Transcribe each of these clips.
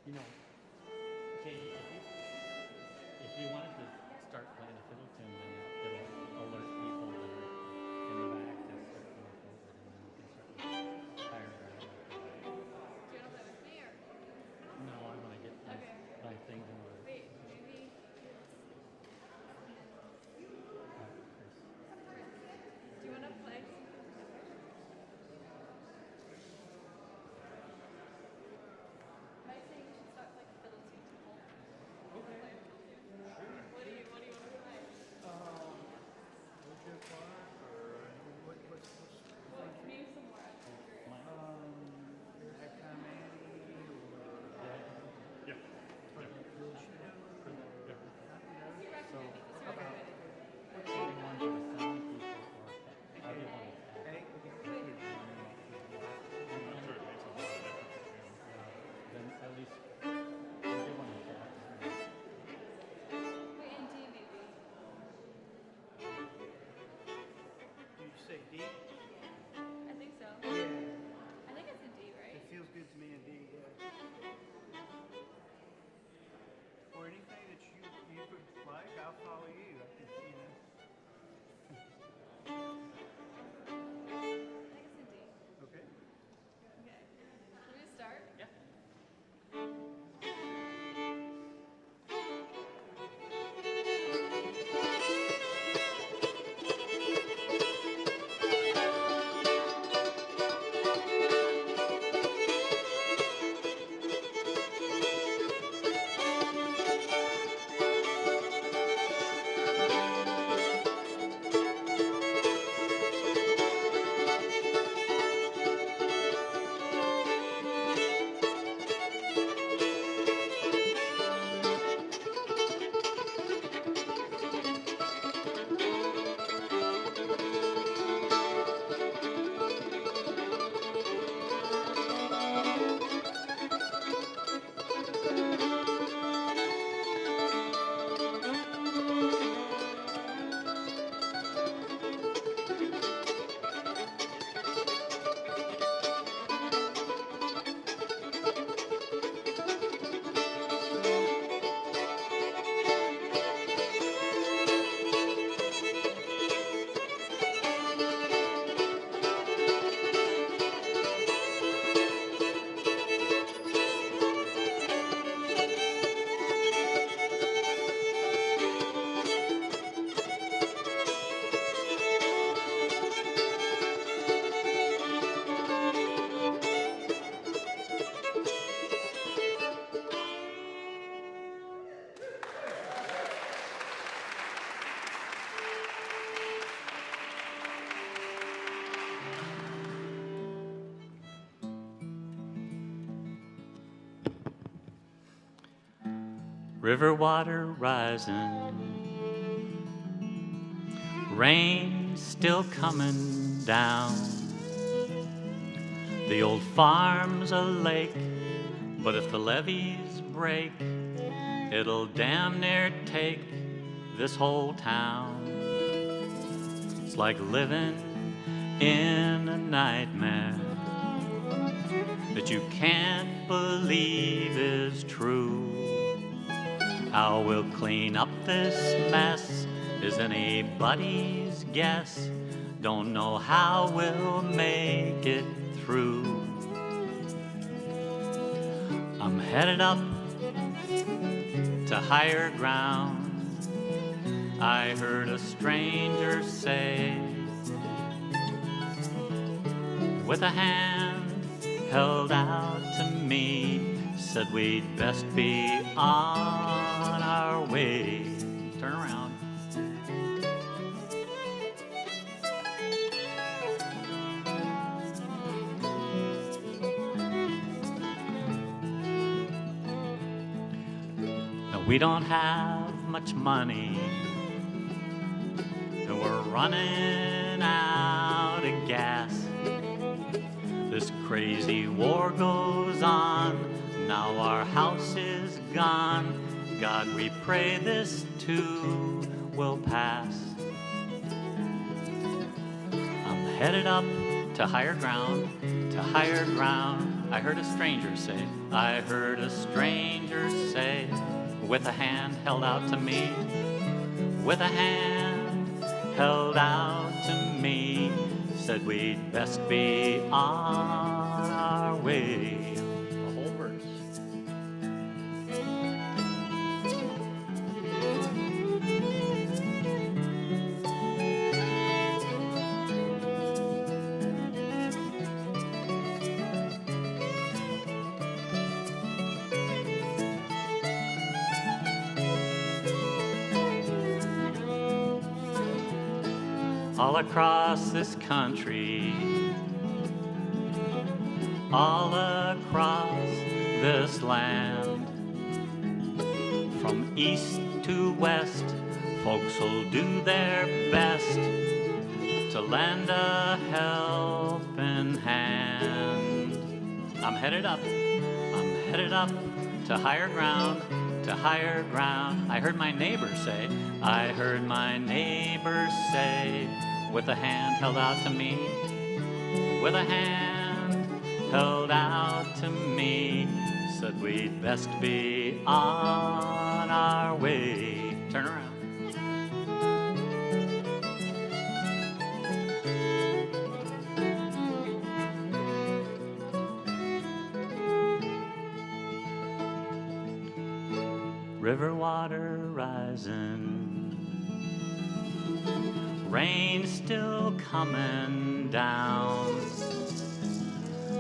You know, okay, if you wanted to start playing a fiddle tune, then it'll alert people that are in the back to start coming forward, and then you can start with higher ground. Do you want to play with me or? No, I want to get my things in order. Wait, maybe. Do you want to play? Might say you should start like a fiddle tune. Okay. What do you want to play? Woodchuck Park or what's Well, can you use some more? I Come Annie or Yeah. Little Shadow or He recommended. He recommended. What's the one for the sound people, or I'll give one a tap. Hey, Then at least I'll give one a tap. Wait, in D maybe. did you say D? I think so. Yeah. I think it's in D, right? It feels good to me in D, yeah. Or anything that you would like, I'll follow you. I think, I think it's in D. Okay. Okay. Should we start? Yeah. River water rising, rain still coming down. The old farm's a lake, but if the levees break, it'll damn near take this whole town. It's like living in a nightmare that you can't believe is true. How we'll clean up this mess is anybody's guess. Don't know how we'll make it through. I'm headed up to higher ground. I heard a stranger say, with a hand held out to me, said we'd best be on our way. Turn around. Now we don't have much money, and we're running out of gas. Crazy war goes on, now our house is gone. God, we pray this too will pass. I'm headed up to higher ground, to higher ground. I heard a stranger say, I heard a stranger say, with a hand held out to me, with a hand held out to me, said we'd best be on our way. The whole verse. All across this country, all across this land, from east to west, folks will do their best to lend a helping hand. I'm headed up to higher ground, to higher ground. I heard my neighbor say, I heard my neighbor say, with a hand held out to me, with a hand held out to me, said we'd best be on our way. Turn around. River water rising, rain still coming down.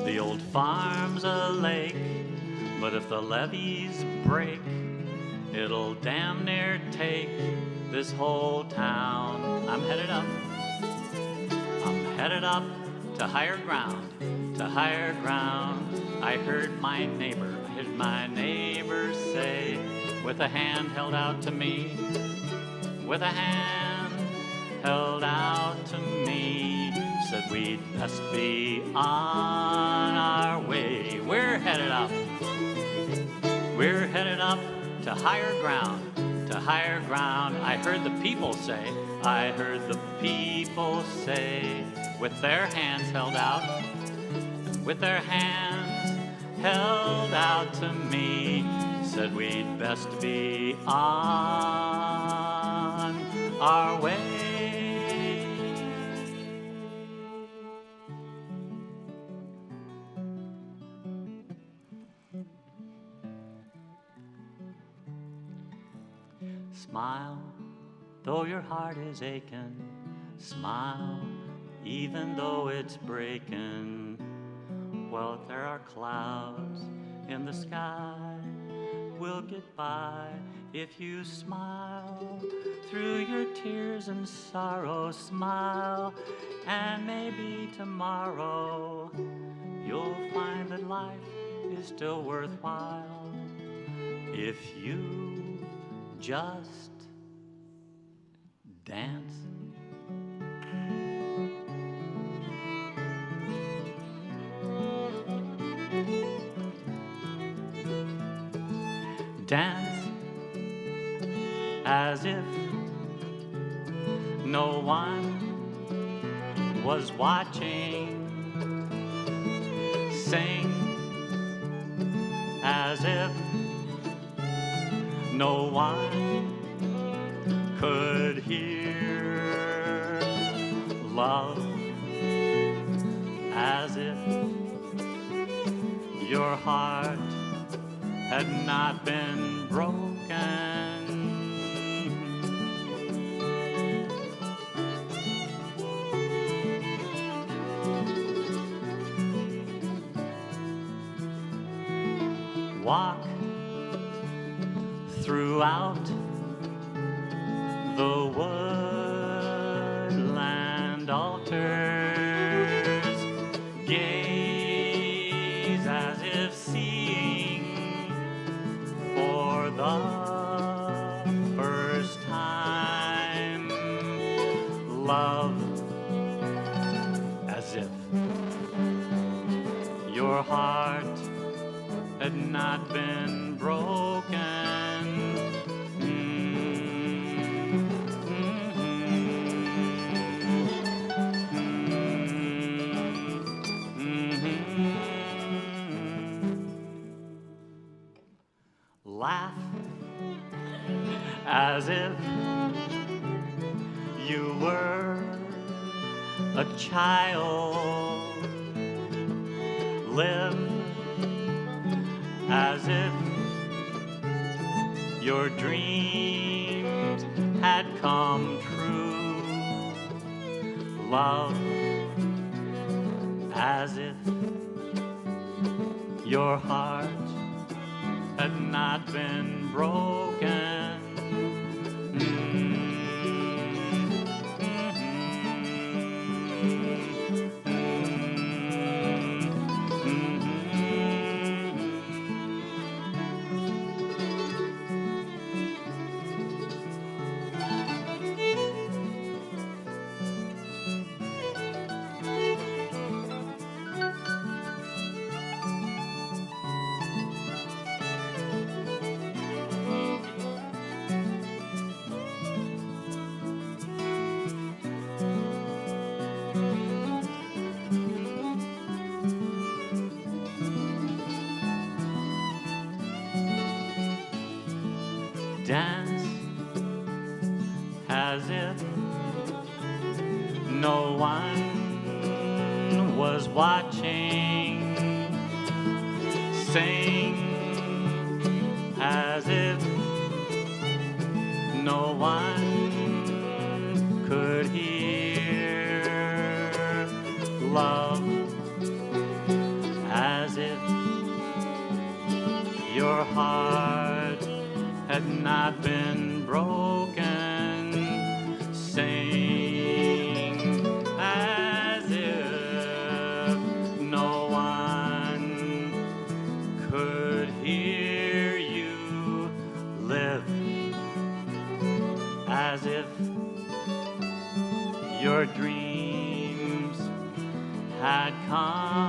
The old farm's a lake, but if the levees break, it'll damn near take this whole town. I'm headed up to higher ground, to higher ground. I heard my neighbor say, with a hand held out to me, with a hand held out to me, said we'd best be on our way. We're headed up to higher ground, to higher ground. I heard the people say, with their hands held out, with their hands held out to me, said we'd best be on our way. Smile, though your heart is aching. Smile, even though it's breaking. Well, if there are clouds in the sky, we'll get by if you smile. Through your tears and sorrow, smile, and maybe tomorrow you'll find that life is still worthwhile if you just dance. Dance as if no one was watching. Sing as if no one could hear. Love as if your heart had not been broken. Walk throughout the woodland altars, gaze as if seeing for the first time. Love as if your heart had not been broken. Laugh as if you were a child. Live as if your dreams had come true. Love as if your heart had not been broken. Dance as if no one was watching. Sing as if no one could hear. Love as if your heart had not been broken. Sing as if no one could hear you. Live as if your dreams had come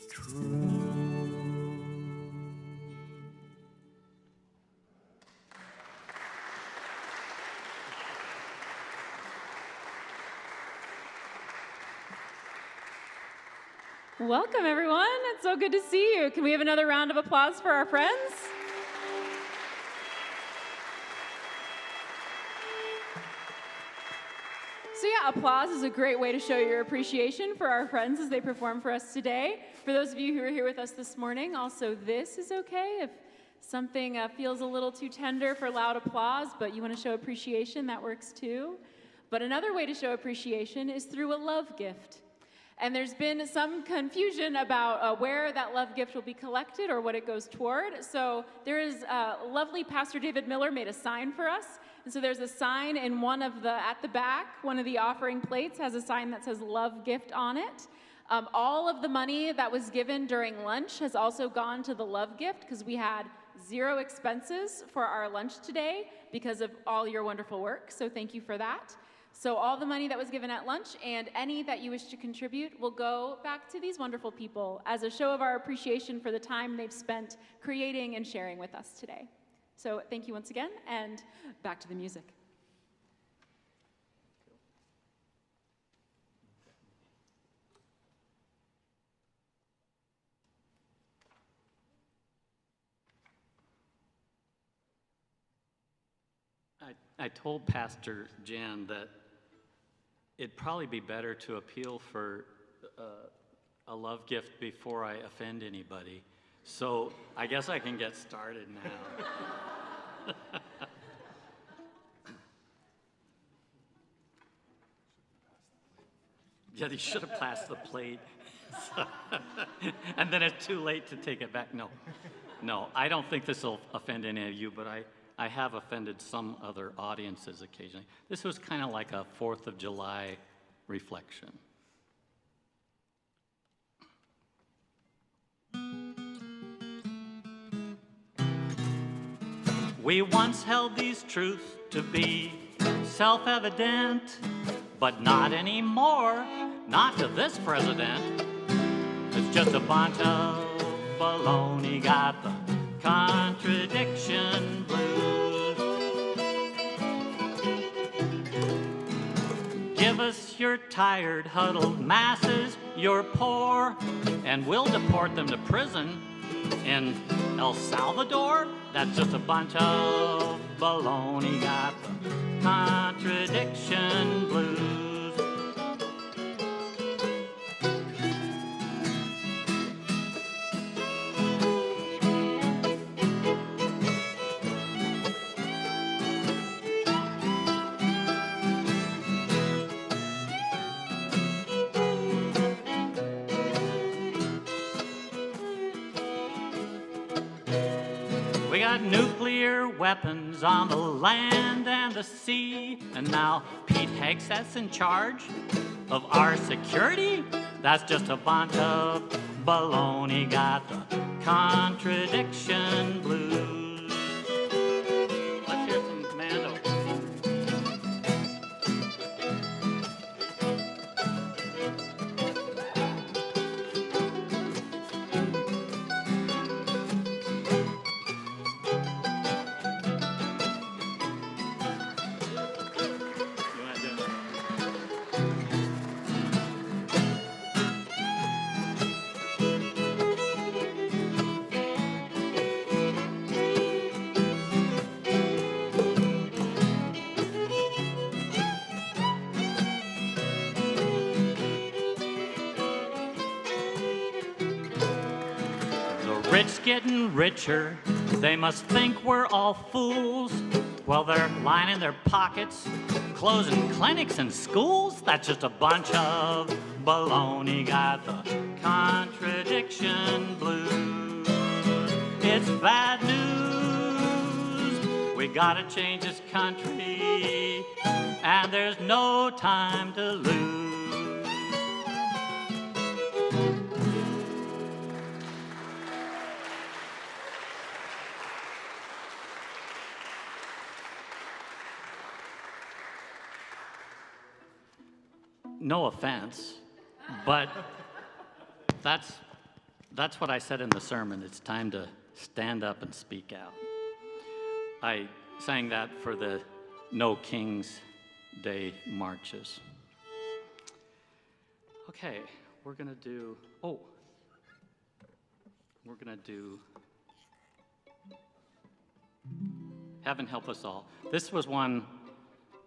true. Welcome, everyone. It's so good to see you. Can we have another round of applause for our friends? So yeah, applause is a great way to show your appreciation for our friends as they perform for us today. For those of you who are here with us this morning, also this is okay. If something feels a little too tender for loud applause, but you want to show appreciation, that works too. But another way to show appreciation is through a love gift. And there's been some confusion about where that love gift will be collected or what it goes toward. So there is lovely Pastor David Miller made a sign for us. And so there's a sign in at the back, one of the offering plates has a sign that says love gift on it. All of the money that was given during lunch has also gone to the love gift because we had 0 expenses for our lunch today because of all your wonderful work. So thank you for that. So all the money that was given at lunch and any that you wish to contribute will go back to these wonderful people as a show of our appreciation for the time they've spent creating and sharing with us today. So thank you once again, and back to the music. I told Pastor Jan that it'd probably be better to appeal for a love gift before I offend anybody. So I guess I can get started now. Yeah, they should have passed the plate. And then it's too late to take it back. No, I don't think this will offend any of you, but I have offended some other audiences occasionally. This was kind of like a 4th of July reflection. We once held these truths to be self-evident, But not anymore, not to this president. It's just a bunch of baloney, got the contradiction blues. Give us your tired, huddled masses, you're poor, and we'll deport them to prison in El Salvador. That's just a bunch of baloney, got the contradiction blues. We got nuclear weapons on the land and the sea, and now Pete Hegseth's in charge of our security? That's just a bunch of baloney, got the contradiction blues. Let's hear some Mando. Rich getting richer, they must think we're all fools. Well, they're lining their pockets, closing clinics and schools. That's just a bunch of baloney, got the contradiction blues. It's bad news, we gotta change this country, and there's no time to lose. No offense, but that's what I said in the sermon. It's time to stand up and speak out. I sang that for the No Kings Day marches. Okay, we're gonna do Heaven Help Us All. This was one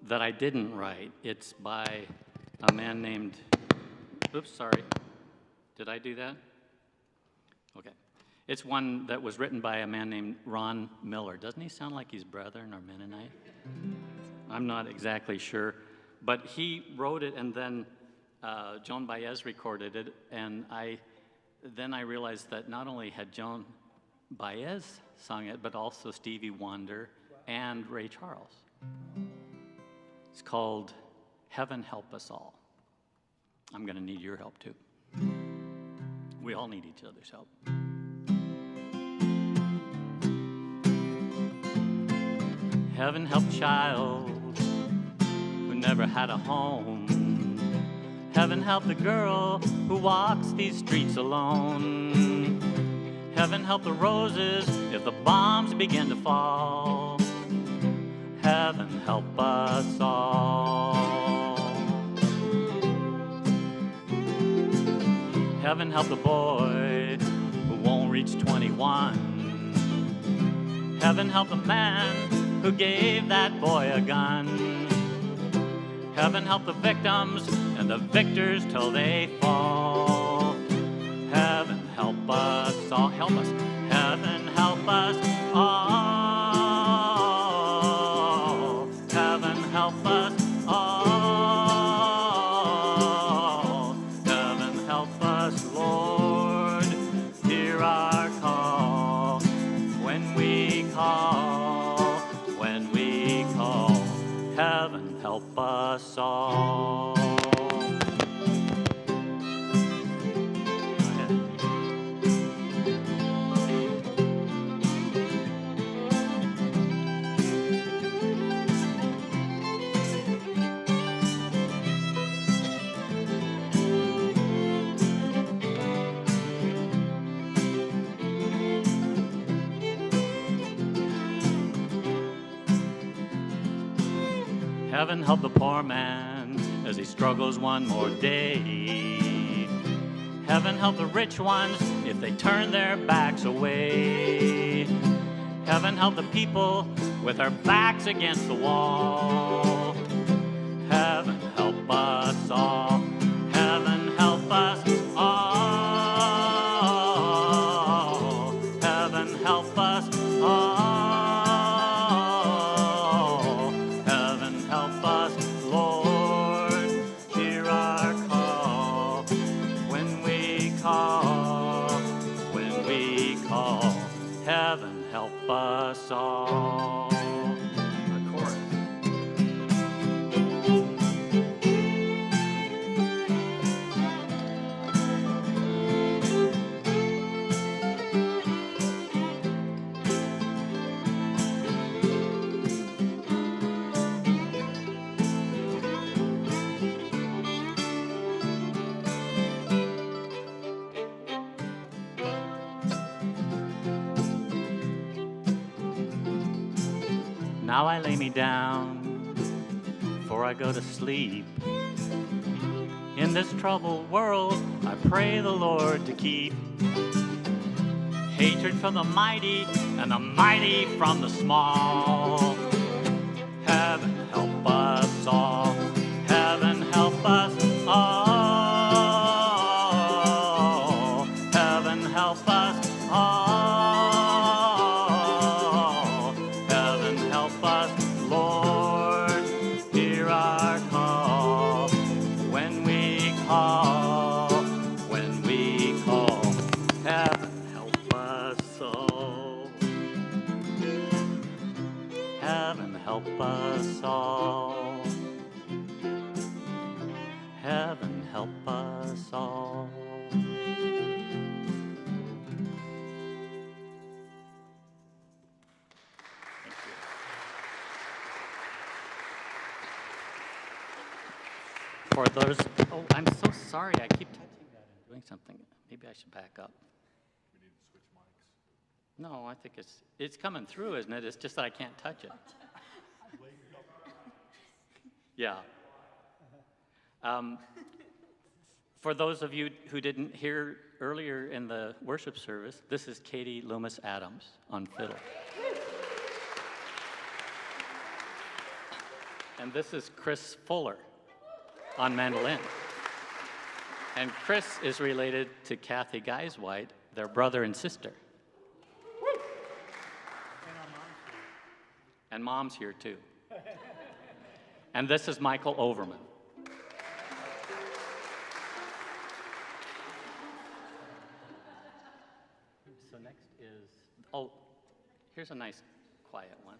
that I didn't write. It's by a man named, oops, sorry. Did I do that? Okay. It's one that was written by a man named Ron Miller. Doesn't he sound like he's Brethren or Mennonite? I'm not exactly sure. But he wrote it, and then Joan Baez recorded it, and then I realized that not only had Joan Baez sung it, but also Stevie Wonder and Ray Charles. It's called Heaven Help Us All. I'm going to need your help too. We all need each other's help. Heaven help child who never had a home. Heaven help the girl who walks these streets alone. Heaven help the roses if the bombs begin to fall. Heaven help us all. Heaven help the boy who won't reach 21. Heaven help the man who gave that boy a gun. Heaven help the victims and the victors till they fall. Heaven help us all. Help us. Heaven help us all. Heaven help us all. Heaven help us, Lord. Hear our call when we call, when we call. Heaven help us all. Heaven help the poor man as he struggles one more day. Heaven help the rich ones if they turn their backs away. Heaven help the people with our backs against the wall. Heaven help us all. Heaven help us all. Heaven help us all. Heaven help us, Lord. Hear our call. When we call, when we call. Heaven help us all. A chorus. Now I lay me down, before I go to sleep. In this troubled world, I pray the Lord to keep hatred from the mighty and the mighty from the small. Heaven help us all. Heaven help us all. Heaven help us all. Lord, hear our call. When we call, when we call. Heaven help us all. Heaven help us all. Heaven help us all. For those, oh, I'm so sorry. I keep touching that and doing something. Maybe I should back up. We need to switch mics. No, I think it's coming through, isn't it? It's just that I can't touch it. Yeah. For those of you who didn't hear earlier in the worship service, this is Katie Loomis Adams on fiddle. And this is Chris Fuller on mandolin. And Chris is related to Kathy Geiswhite, their brother and sister. And mom's here too. And this is Michael Overman. So next is, oh, here's a nice quiet one.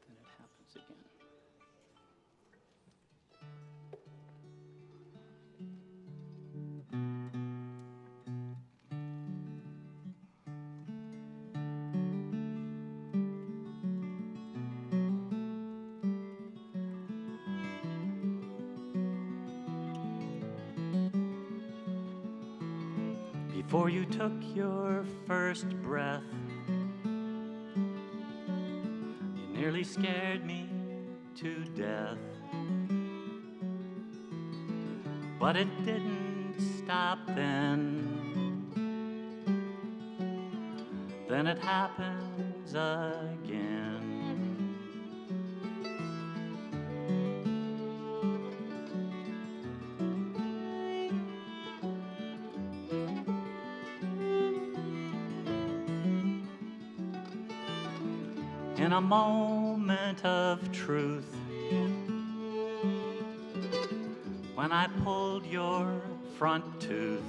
Then it happens again. Before you took your first breath, you nearly scared me to death. But it didn't stop then. Then it happens again. In a moment of truth, when I pulled your front tooth,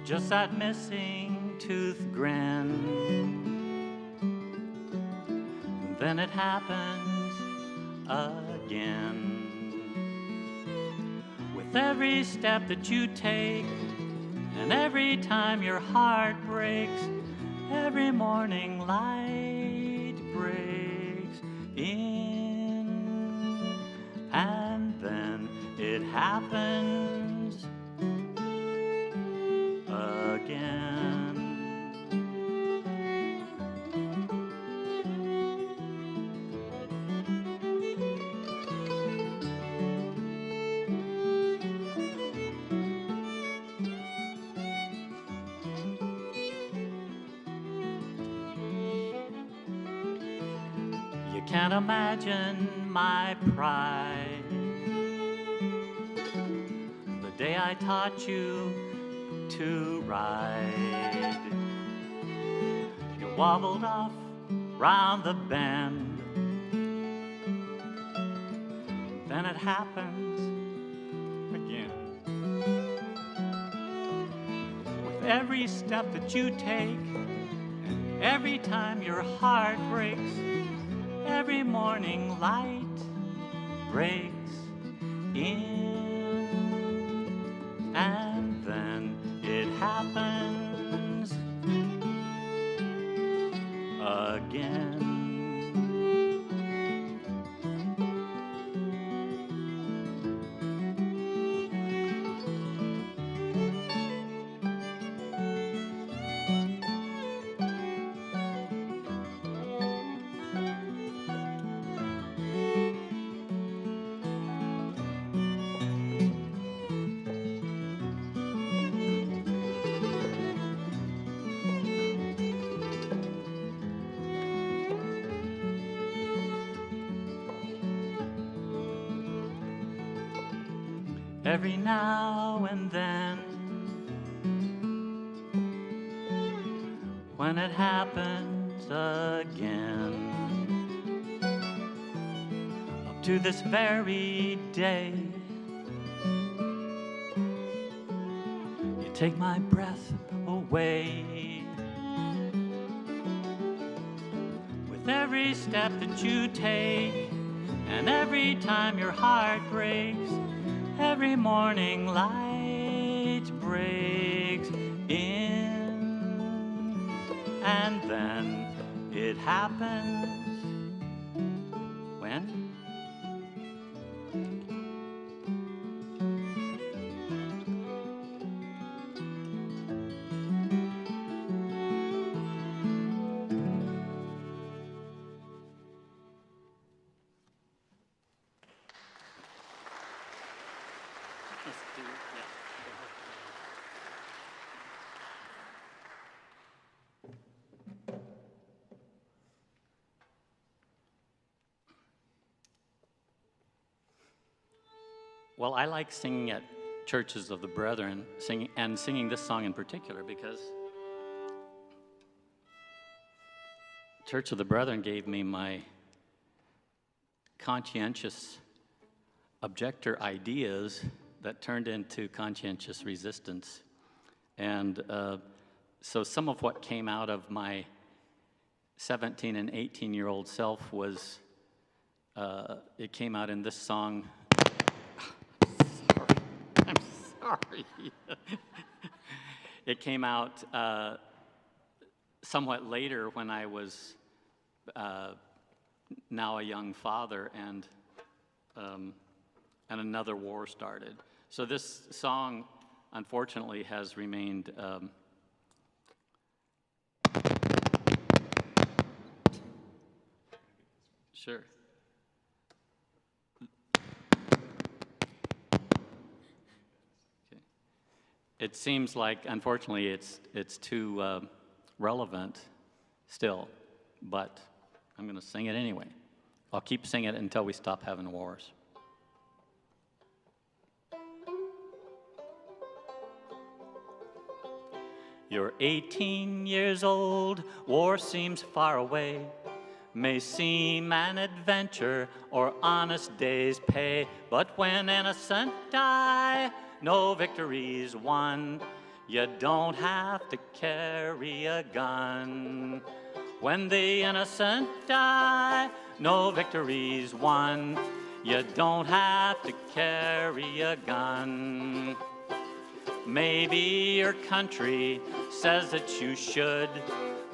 just that missing tooth grin, then it happens again. With every step that you take, and every time your heart breaks, every morning light breaks in, and then it happens again. You can't imagine my pride. The day I taught you to ride, you wobbled off round the bend. Then it happens again. With every step that you take, and every time your heart breaks, every morning light breaks in, and then it happens again. Every now and then, when it happens again, up to this very day, you take my breath away. With every step that you take, and every time your heart breaks, every morning light breaks in, and then it happens when? Well, I like singing at churches of the brethren, singing this song in particular, because Church of the Brethren gave me my conscientious objector ideas that turned into conscientious resistance. And so some of what came out of my 17 and 18-year-old self was, it came out in this song. I'm sorry. It came out somewhat later when I was now a young father, and another war started. So this song, unfortunately, has remained sure. Okay. It seems like, unfortunately, it's too relevant still, but I'm going to sing it anyway. I'll keep singing it until we stop having wars. You're 18 years old, war seems far away, may seem an adventure or honest days pay, but when innocent die, no victory's won. You don't have to carry a gun. When the innocent die, no victory's won. You don't have to carry a gun. Maybe your country says that you should.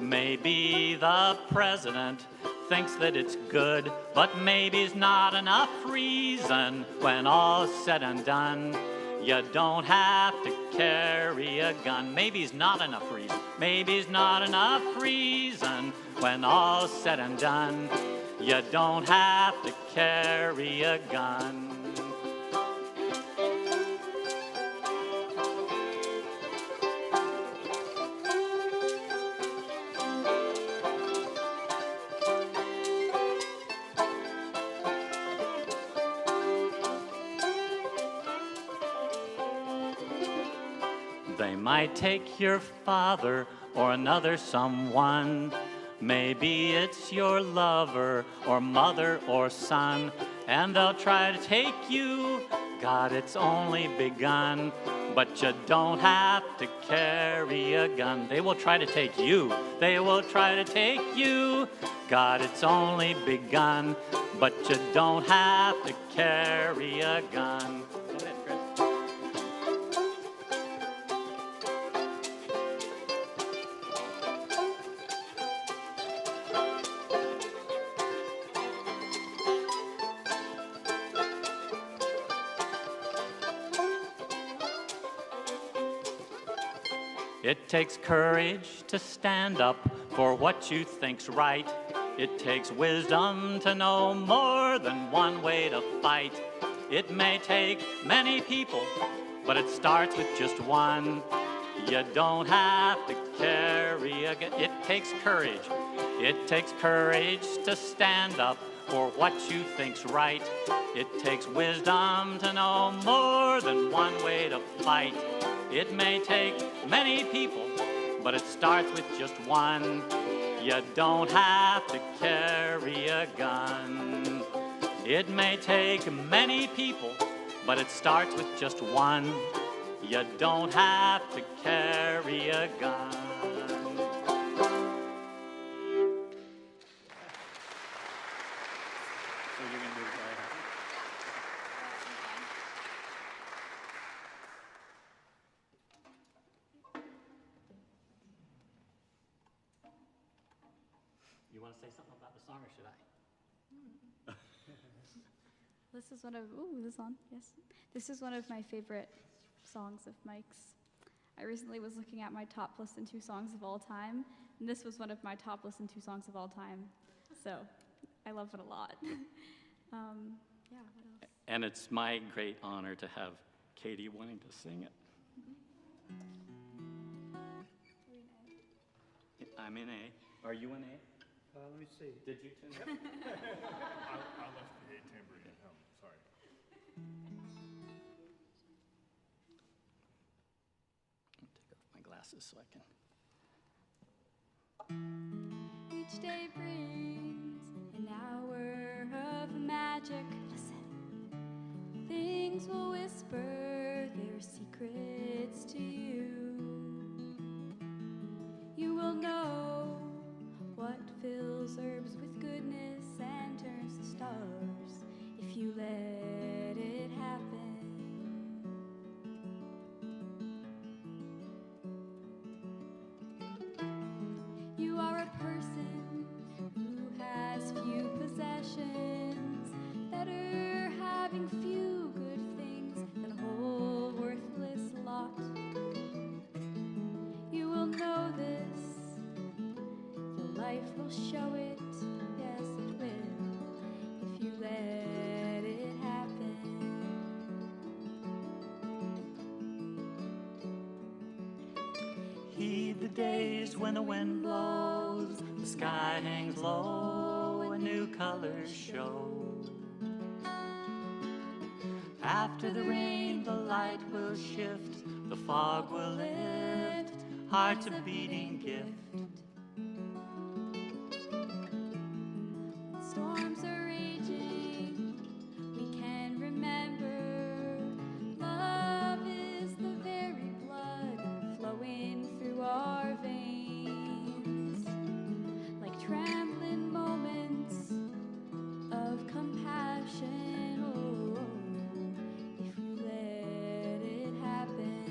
Maybe the president thinks that it's good, but maybe's not enough reason when all's said and done. You don't have to carry a gun. Maybe's not enough reason. Maybe's not enough reason when all's said and done. You don't have to carry a gun. might take your father or another someone. Maybe it's your lover or mother or son, and they'll try to take you. God, it's only begun, but you don't have to carry a gun. They will try to take you. They will try to take you. God, it's only begun, but you don't have to carry a gun. Go ahead, Chris. It takes courage to stand up for what you think's right. It takes wisdom to know more than one way to fight. It may take many people, but it starts with just one. You don't have to carry a gun. It takes courage. It takes courage to stand up for what you think's right. It takes wisdom to know more than one way to fight. It may take many people, but it starts with just one. You don't have to carry a gun. It may take many people, but it starts with just one. You don't have to carry a gun. So you're going to do it right. You want to say something about the song, or should I? This is one of, ooh, this on, yes. This is one of my favorite songs of Mike's. I recently was looking at my top listened to songs of all time, and this was one of my top listened to songs of all time. So I love it a lot. Yeah, what else? And it's my great honor to have Katie wanting to sing it. I'm in A. Are you in A? Let me see. Did you tune in? I left the A tambourine at home, sorry. I'll take off my glasses so I can. Each day brings an hour of magic. Listen. Things will whisper their secrets to you. You will know what fills herbs with goodness and turns to stars if you let it happen. You are a person who has few possessions, better having few good things than a whole worthless lot. You will know this, your life will show it, yes it will, if you let it happen. Heed the days when the wind blows, the sky hangs low, and new colors show. After the rain, the light will shift, the fog will lift, heart's a beating gift. When storms are raging, we can remember love is the very blood flowing through our veins, like trembling moments of compassion. Oh, if you let it happen.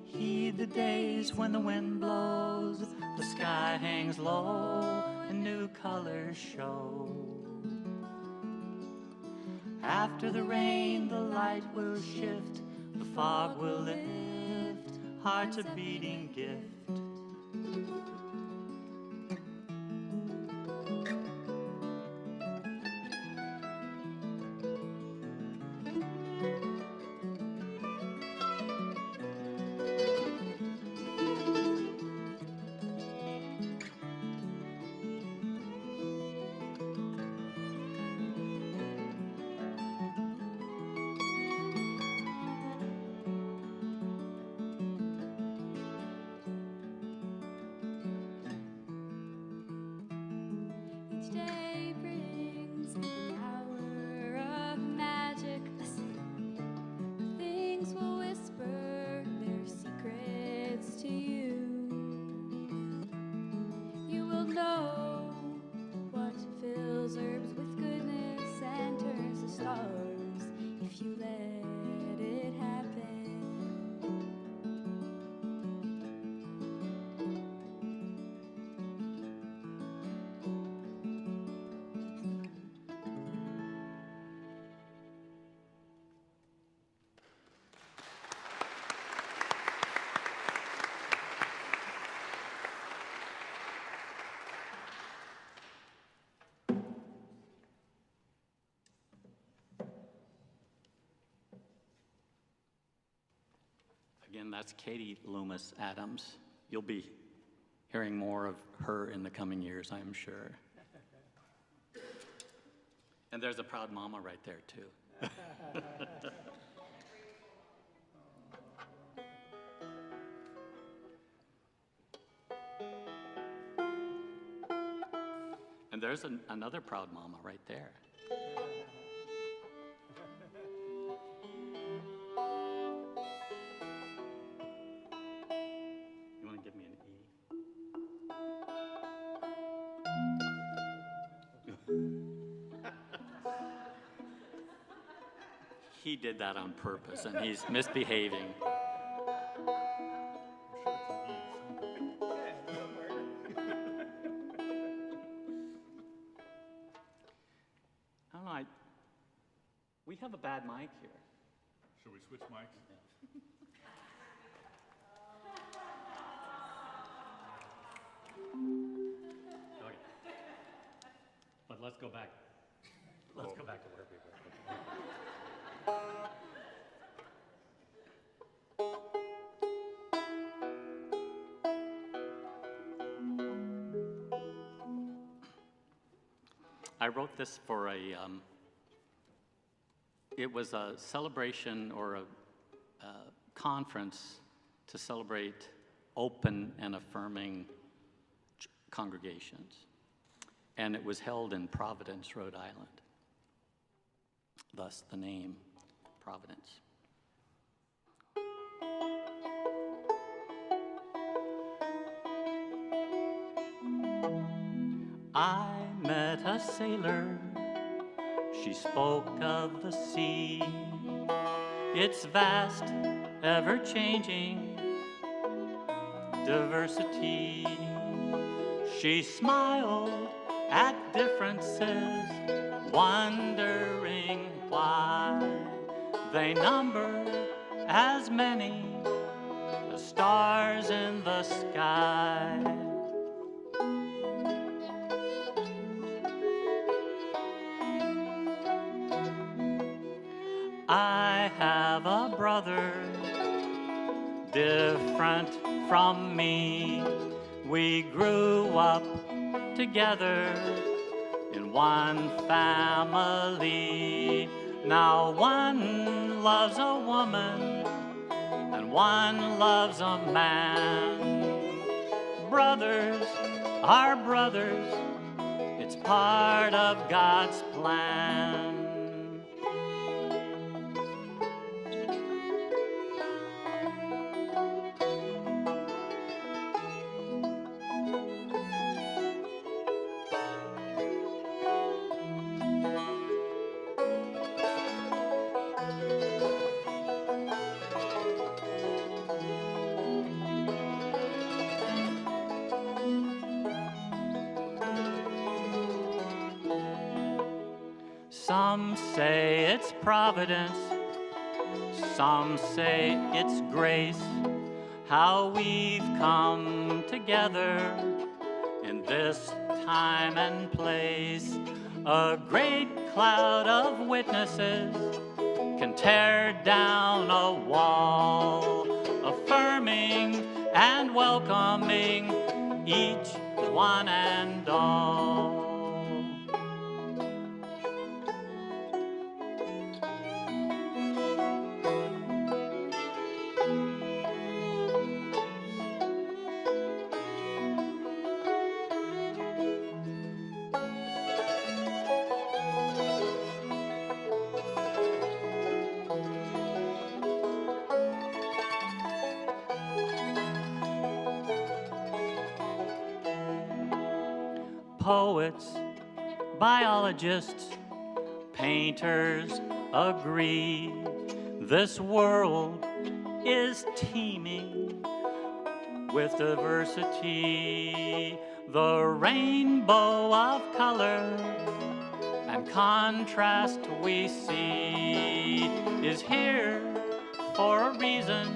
Heed the days when the wind blows, the sky hangs low, and new colors show. After the rain, the light will shift, the fog will lift, heart's a beating gift. Again, that's Katie Loomis Adams. You'll be hearing more of her in the coming years, I'm sure. And there's a proud mama right there, too. And there's another proud mama right there. You want to give me an E? He did that on purpose, and he's misbehaving. I don't know, we have a bad mic here. Should we switch mics? Okay. But let's go back. Let's go back to where we were. I wrote this for it was a celebration or a conference to celebrate open and affirming congregations. And it was held in Providence, Rhode Island. Thus the name Providence. I met a sailor, she spoke of the sea, its vast, ever-changing diversity. She smiled at differences, wondering why they number as many as stars in the sky. I have a brother different from me. We grew up together in one family. Now one loves a woman and one loves a man. Brothers are brothers, it's part of God's plan. Some say it's providence, some say it's grace, how we've come together in this time and place. A great cloud of witnesses can tear down a wall, affirming and welcoming each one and all. Poets, biologists, painters agree this world is teeming with diversity. The rainbow of color and contrast we see is here for a reason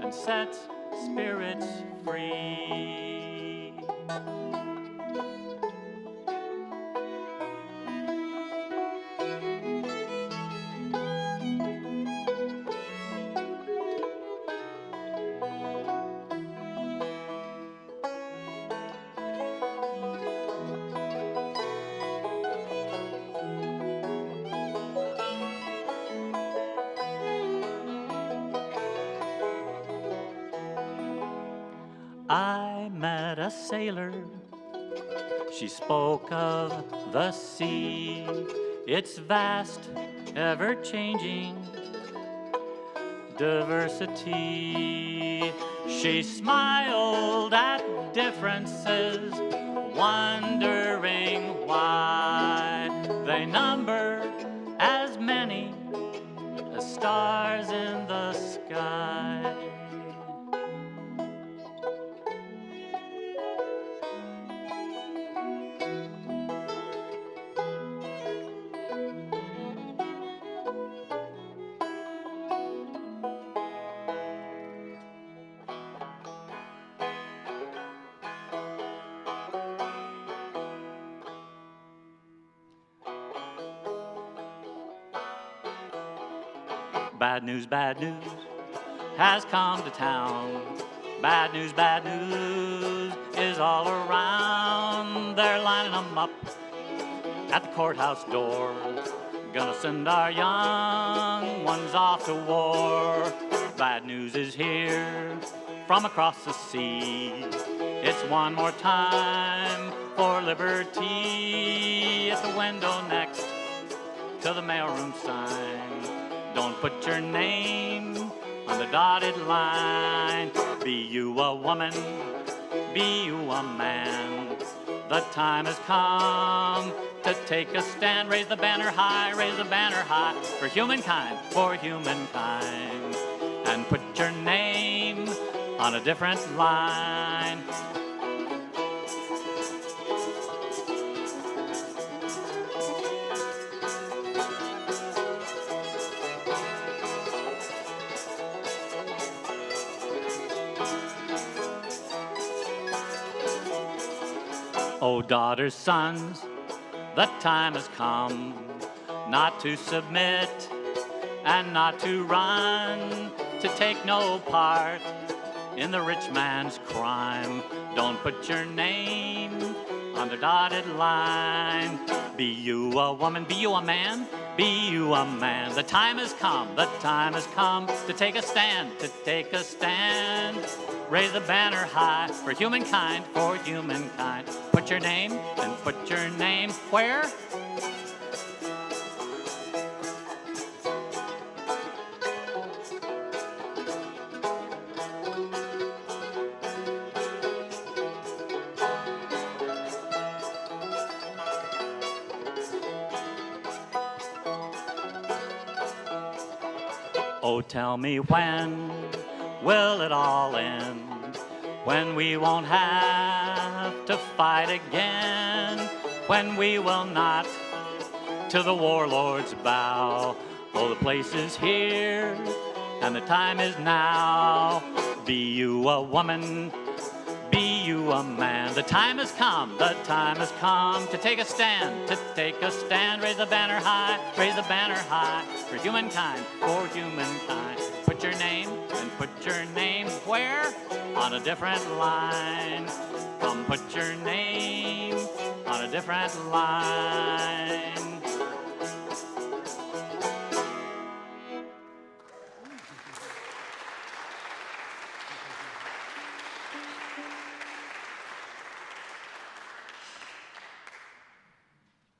and sets spirits free. I met a sailor. She spoke of the sea, its vast, ever-changing diversity. She smiled at differences, wondering why they number as many as stars in the sky. Bad news has come to town. Bad news is all around. They're lining them up at the courthouse door. Gonna send our young ones off to war. Bad news is here from across the sea. It's one more time for liberty. At the window next to the mailroom sign. Don't put your name on the dotted line. Be you a woman, be you a man. The time has come to take a stand. Raise the banner high, raise the banner high. For humankind, and put your name on a different line. Oh, daughters, sons, the time has come not to submit and not to run, to take no part in the rich man's crime. Don't put your name on the dotted line. Be you a woman, be you a man, be you a man. The time has come to take a stand, to take a stand. Raise the banner high for humankind, Put your name and put your name where? Oh, tell me when will it all end? When we won't have to fight again? When we will not to the warlords bow? Oh, the place is here and the time is now. Be you a woman, be you a man. The time has come to take a stand, to take a stand. Raise the banner high, raise the banner high. For humankind, Put your name and put your name where? On a different line. Come put your name on a different line.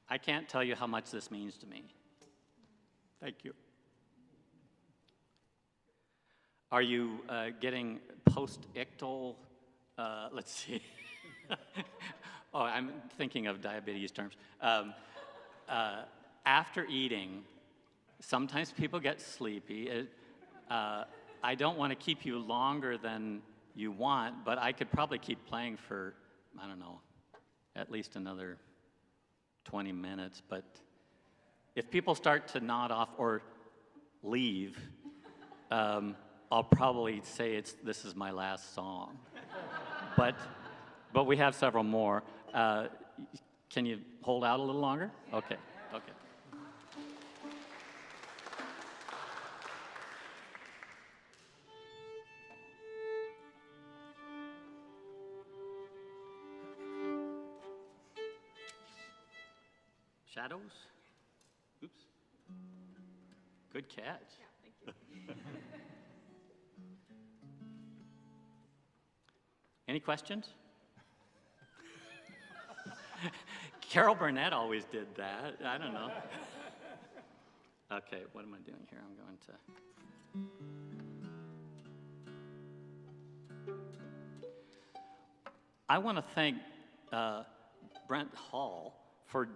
I can't tell you how much this means to me. Thank you. Are you getting post-ictal, let's see. Oh, I'm thinking of diabetes terms. After eating, sometimes people get sleepy. I don't want to keep you longer than you want, but I could probably keep playing for, I don't know, at least another 20 minutes. But if people start to nod off or leave, I'll probably say this is my last song. But we have several more. Can you hold out a little longer? Okay. Shadows? Oops. Good catch. Yeah, thank you. Any questions? Carol Burnett always did that. I don't know. Okay, what am I doing here? I'm going to... I want to thank Brent Hall for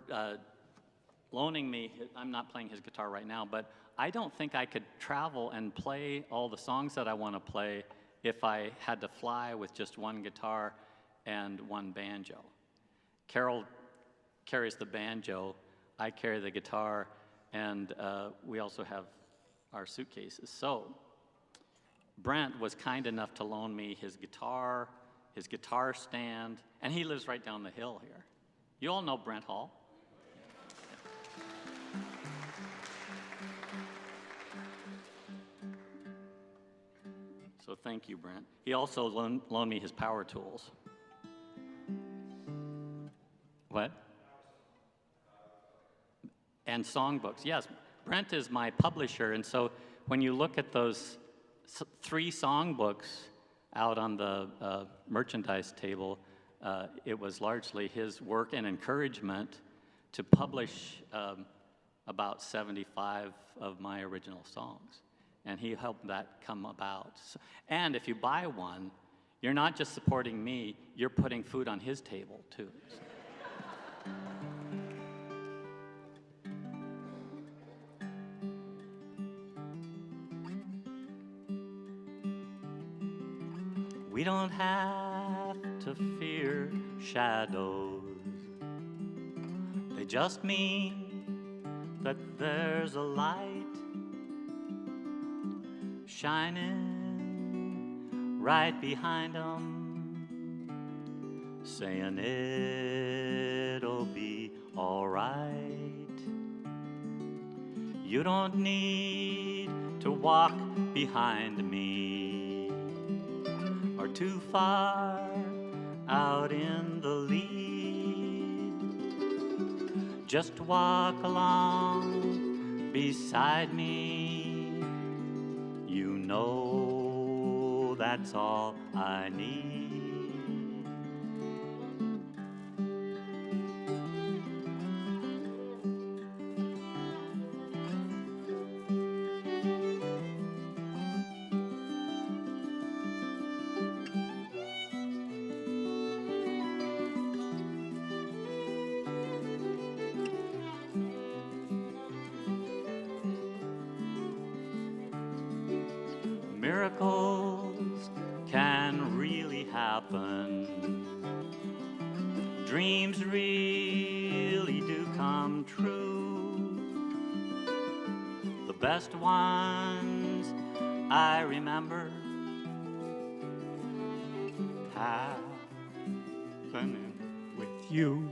loaning me, I'm not playing his guitar right now, but I don't think I could travel and play all the songs that I want to play if I had to fly with just one guitar and one banjo. Carol carries the banjo, I carry the guitar, and we also have our suitcases. So Brent was kind enough to loan me his guitar stand, and he lives right down the hill here. You all know Brent Hall? So thank you, Brent. He also loaned me his power tools. What? And songbooks. Yes, Brent is my publisher, and so when you look at those 3 songbooks out on the merchandise table, it was largely his work and encouragement to publish about 75 of my original songs. And he helped that come about. And if you buy one, you're not just supporting me, you're putting food on his table, too. We don't have to fear shadows. They just mean that there's a light shining right behind them, saying it'll be all right. You don't need to walk behind me or too far out in the lead. Just walk along beside me. You know that's all I need. Miracles can really happen. Dreams really do come true. The best ones I remember happening with you.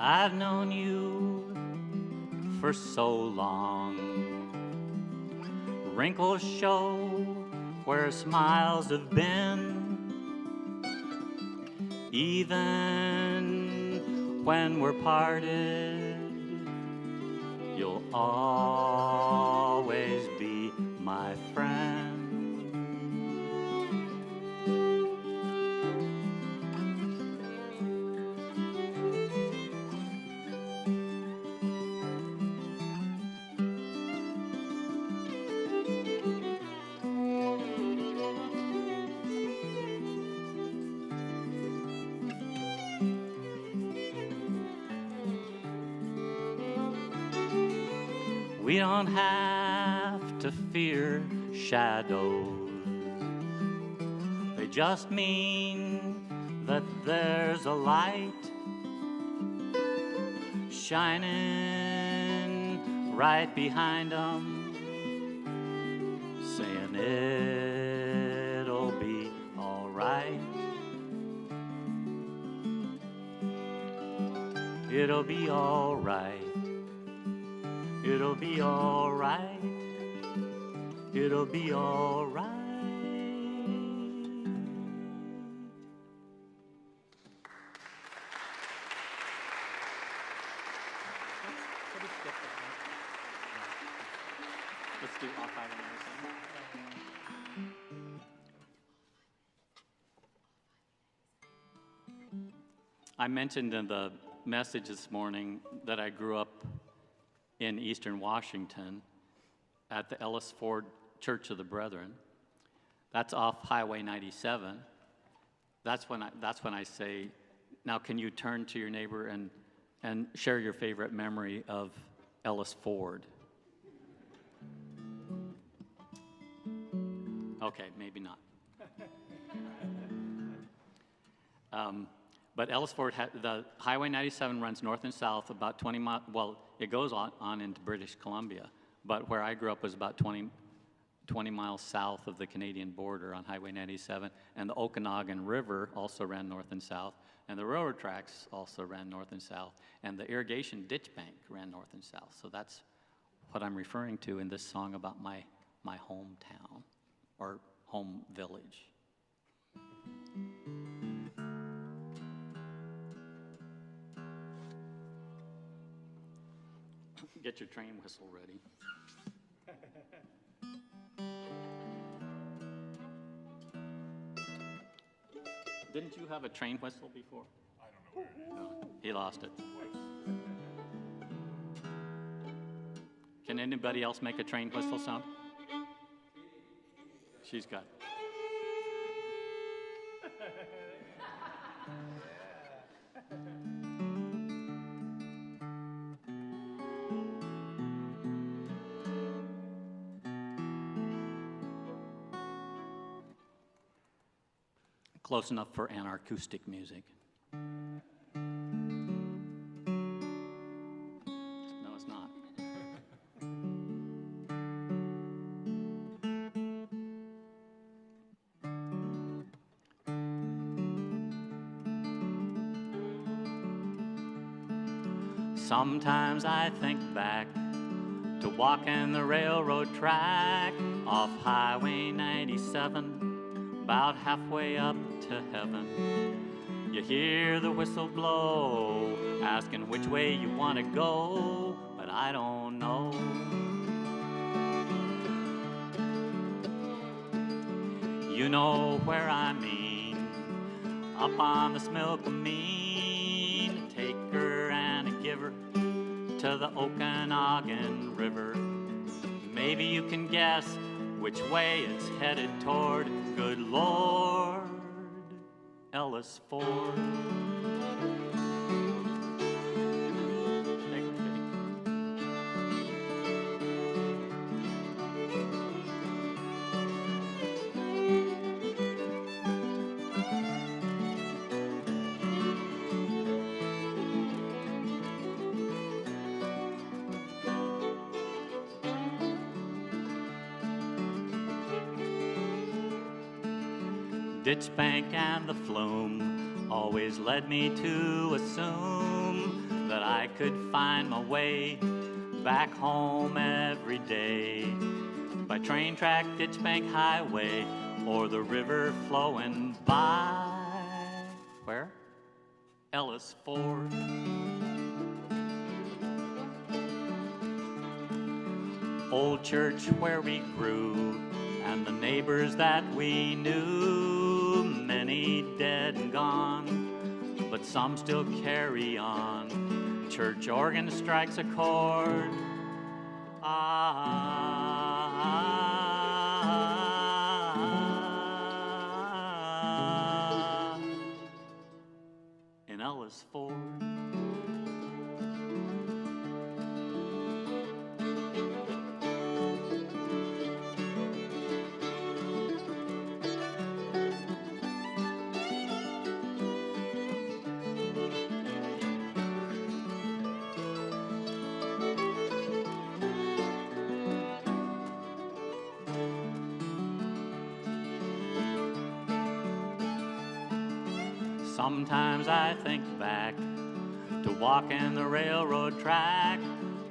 I've known you for so long. Wrinkles show where smiles have been. Even when we're parted, you'll always be my friend. We don't have to fear shadows. They just mean that there's a light shining right behind them, saying it'll be all right. It'll be all right. It'll be all right. It'll be all right. Let's do all five of them. I mentioned in the message this morning that I grew up in Eastern Washington at the Ellis Ford Church of the Brethren. That's off Highway 97. That's when I say, now can you turn to your neighbor and share your favorite memory of Ellis Ford? Okay, maybe not. But Ellis Ford, the Highway 97 runs north and south about 20 miles. Well, it goes on into British Columbia, but where I grew up was about 20 miles south of the Canadian border on Highway 97, and the Okanagan River also ran north and south, and the railroad tracks also ran north and south, and the irrigation ditch bank ran north and south. So that's what I'm referring to in this song about my hometown or home village. Get your train whistle ready. Didn't you have a train whistle before? I don't know where it is. No, he lost it. Can anybody else make a train whistle sound? She's got it. Close enough for acoustic music. No, it's not. Sometimes I think back to walking the railroad track off Highway 97, about halfway up to heaven. You hear the whistle blow, asking which way you want to go, but I don't know. You know where I mean, up on this milk mean, a taker and a giver to the Okanagan River. Maybe you can guess which way it's headed toward. Good Lord, Ellis Ford. Ditch bank and the flume always led me to assume that I could find my way back home every day by train track, ditch bank, highway, or the river flowing by. Where? Ellis Ford. Old church where we grew, and the neighbors that we knew, many dead and gone, but some still carry on. Church organ strikes a chord. In Ellis Ford. Sometimes I think back to walking the railroad track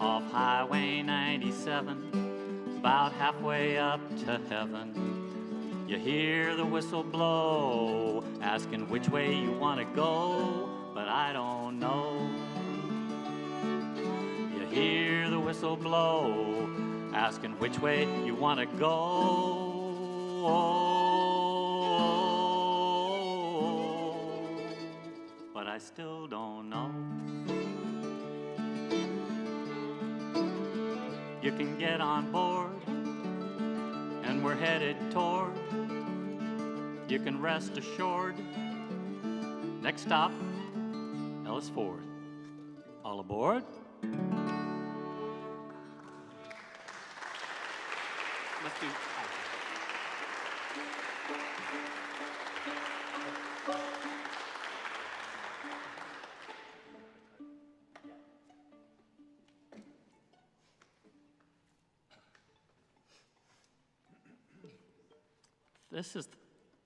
off Highway 97, about halfway up to heaven. You hear the whistle blow, asking which way you want to go, but I don't know. You hear the whistle blow, asking which way you want to go, but I still don't know. You can get on board, and we're headed toward. You can rest assured. Next stop, Ellis Ford. All aboard. Let's do.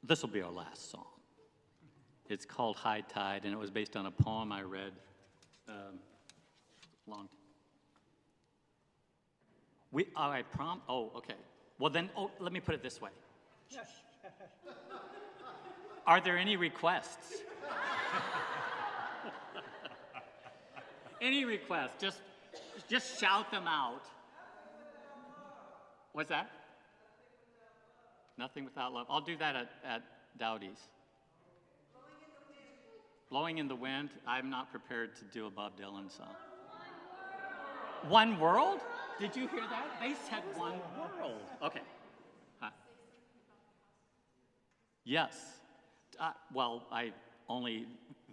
This will be our last song. It's called High Tide, and it was based on a poem I read long. Oh, okay. Well then, let me put it this way. Are there any requests? Any requests? Just shout them out. What's that? Nothing without love. I'll do that at Dowdy's. Blowing in the wind. I'm not prepared to do a Bob Dylan song. One world? Did you hear that? They said one world. Okay. Huh? Yes. Well, I only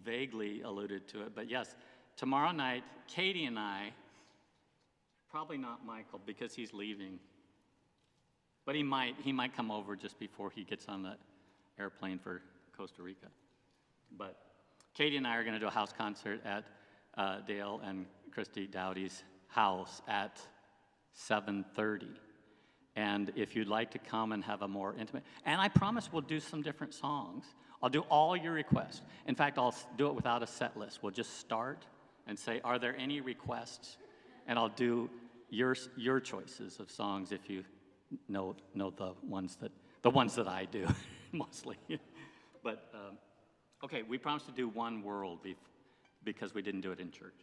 vaguely alluded to it, but yes. Tomorrow night, Katie and I, probably not Michael because he's leaving, but he might come over just before he gets on the airplane for Costa Rica. But Katie and I are going to do a house concert at Dale and Christy Dowdy's house at 7:30. And if you'd like to come and have a more intimate, and I promise we'll do some different songs. I'll do all your requests. In fact, I'll do it without a set list. We'll just start and say, are there any requests? And I'll do your choices of songs if you know the ones that I do mostly. But okay, we promised to do One World because we didn't do it in church.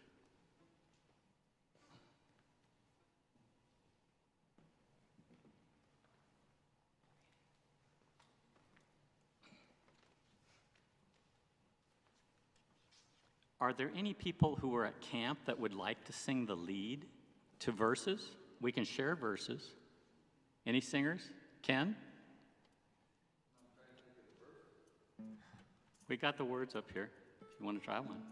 Are there any people who are at camp that would like to sing the lead to verses? We can share verses. Any singers? Ken? We got the words up here, if you want to try one.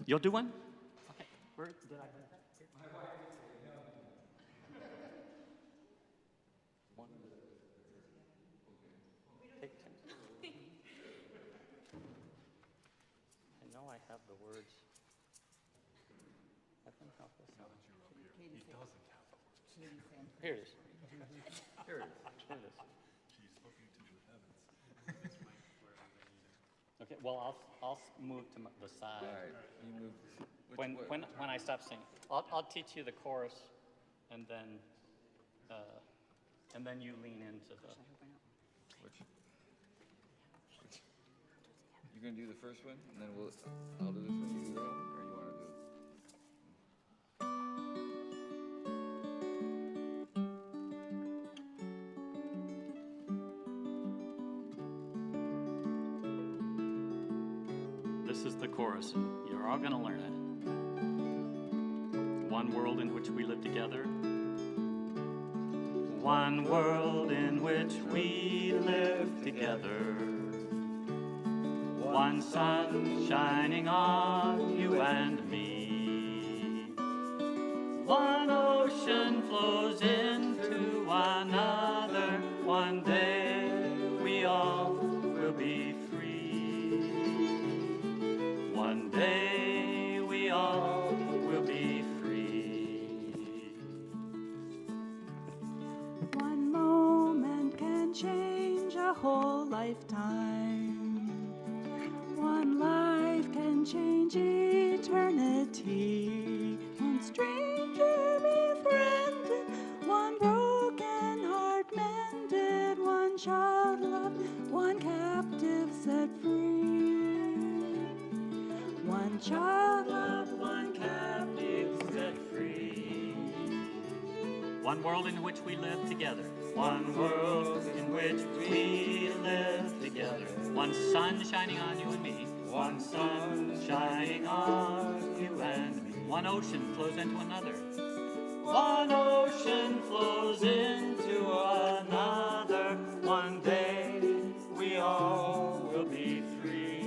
You'll do one? Okay. Where did I bring that? My wife is no. One. Take 10. I know I have the words. I can help this out. He doesn't have the words. Here it is. Here it is. Here it is. He's looking to the heavens. Okay, well, I'll move to the side. All right, you move. When I stop singing, I'll teach you the chorus, and then you lean into the. Which? You're gonna do the first one, and then I'll do this one. You do that one, or you want to do it? This is the chorus. You're all gonna learn it. One world in which we live together. One world in which we live together. One sun shining on you and me. One ocean flows into another. One day we all will be free. One day we all will be free. One moment can change a whole lifetime. One life can change eternity. One stranger befriended, one broken heart mended, one child loved, one captive set free. One child loved, one captive set free. One world in which we live together. One world in which we live together. One sun shining on you and me. One sun shining on you and me. One ocean flows into another. One ocean flows into another. One day we all will be free.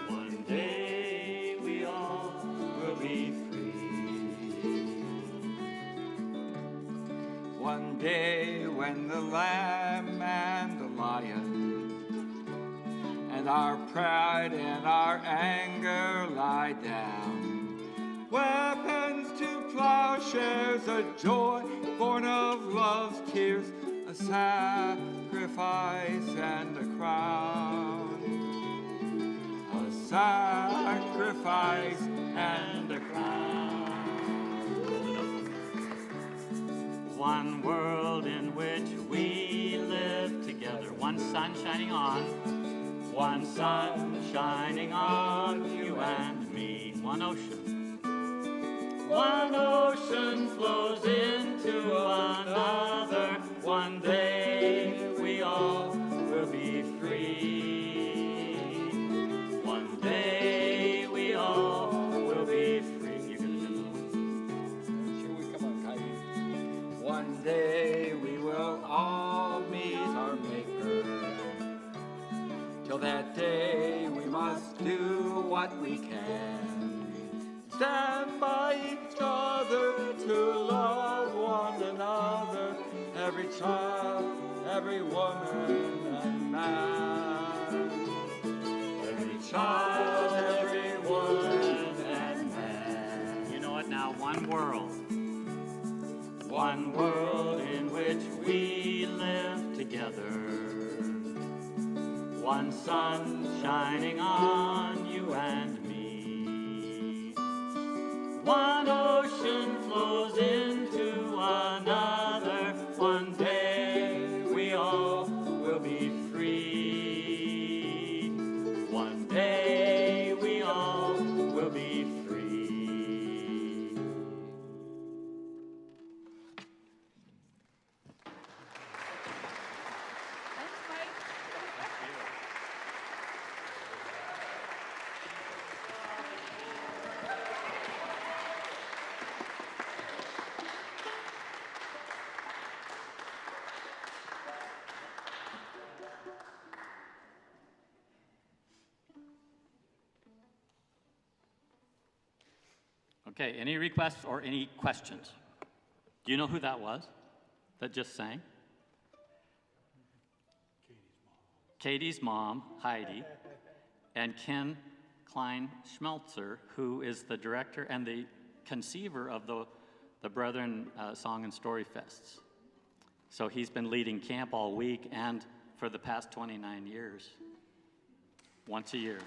One day we all will be free. One day when the lamb and the lion and our pride and our anger lie down, weapons to plowshares, a joy born of love's tears, a sacrifice and a crown. A sacrifice and a crown. One world in which we live together. One sun shining on. One sun shining on you and me. One ocean. One ocean flows into another. One day we all will be free. One day we all will be free. You can do that. Sure, we come on, Kylie. One day we will all meet our Maker. Till that day we must do what we can. Stand by each other to love one another. Every child, every woman and man. Every child, every woman and man. You know it now. One world. One world in which we live together. One sun shining on you and me. One ocean flows into another. One day we all will be free. One day we all will be free. Thanks, Mike. Okay, any requests or any questions? Do you know who that was that just sang? Katie's mom, Heidi, and Ken Klein Schmelzer, who is the director and the conceiver of the Brethren Song and Story Fests. So he's been leading camp all week and for the past 29 years, once a year.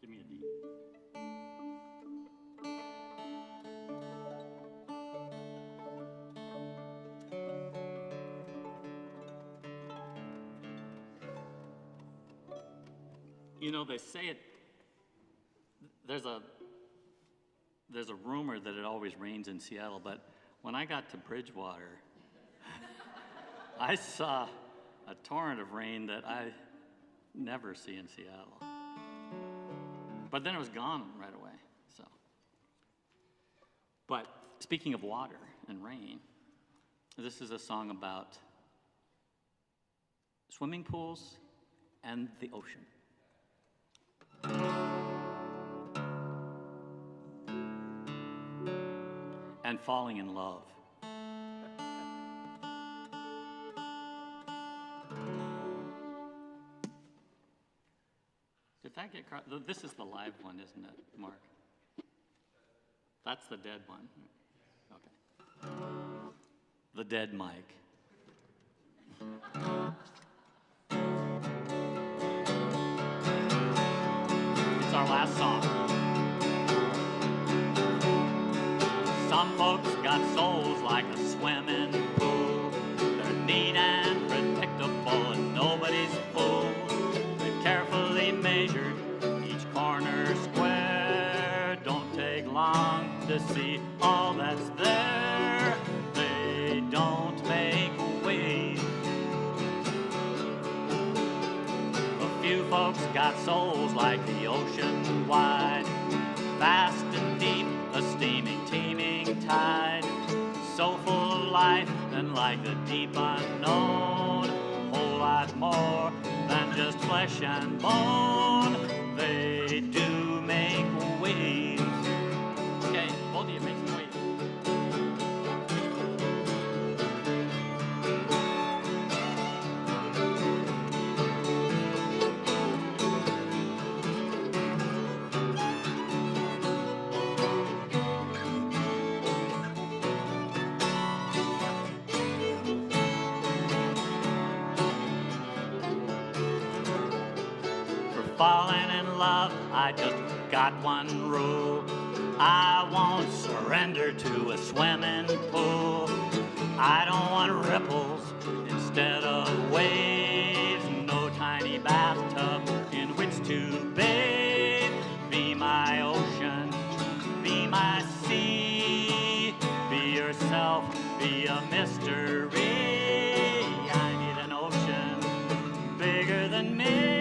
Give me a D. You know, they say it, there's a rumor that it always rains in Seattle, but when I got to Bridgewater, I saw a torrent of rain that I never see in Seattle. But then it was gone right away, so. But speaking of water and rain, this is a song about swimming pools and the ocean. And falling in love. Did that get crossed? This is the live one, isn't it, Mark? That's the dead one. Okay. The Dead Mike. It's our last song. Some folks got souls like a swimming pool. They're neat and predictable and nobody's fool. They're carefully measured, each corner square. Don't take long to see all that's there. They don't make waves. A few folks got souls like the ocean wide, vast and deep, a steaming, teeming tide, so full of life and like the deep unknown, whole lot more than just flesh and bone. They do make waves. Okay, both of you make some waves. Falling in love, I just got one rule. I won't surrender to a swimming pool. I don't want ripples instead of waves. No tiny bathtub in which to bathe. Be my ocean, be my sea. Be yourself, be a mystery. I need an ocean bigger than me.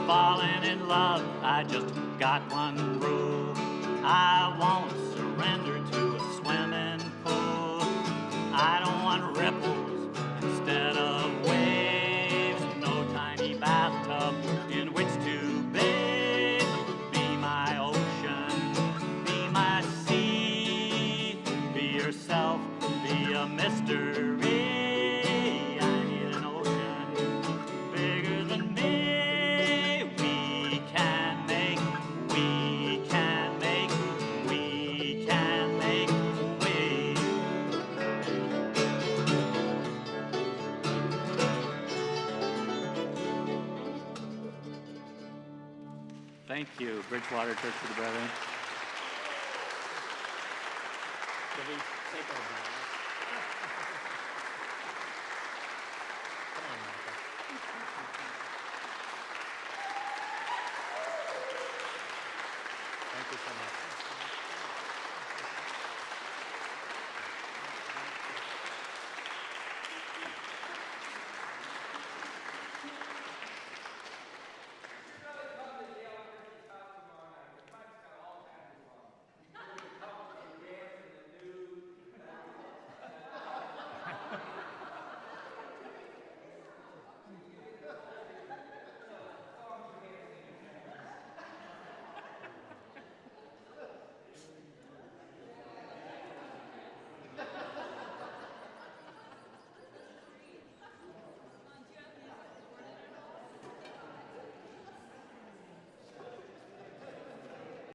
Falling in love, I just got one rule. I won't surrender to a swimming pool. I don't want ripples instead of waves. No tiny bathtub in which to bathe. Be my ocean, be my sea. Be yourself, be a mystery. I need an ocean bigger than me. Thank you, Bridgewater Church of the Brethren. Did we take our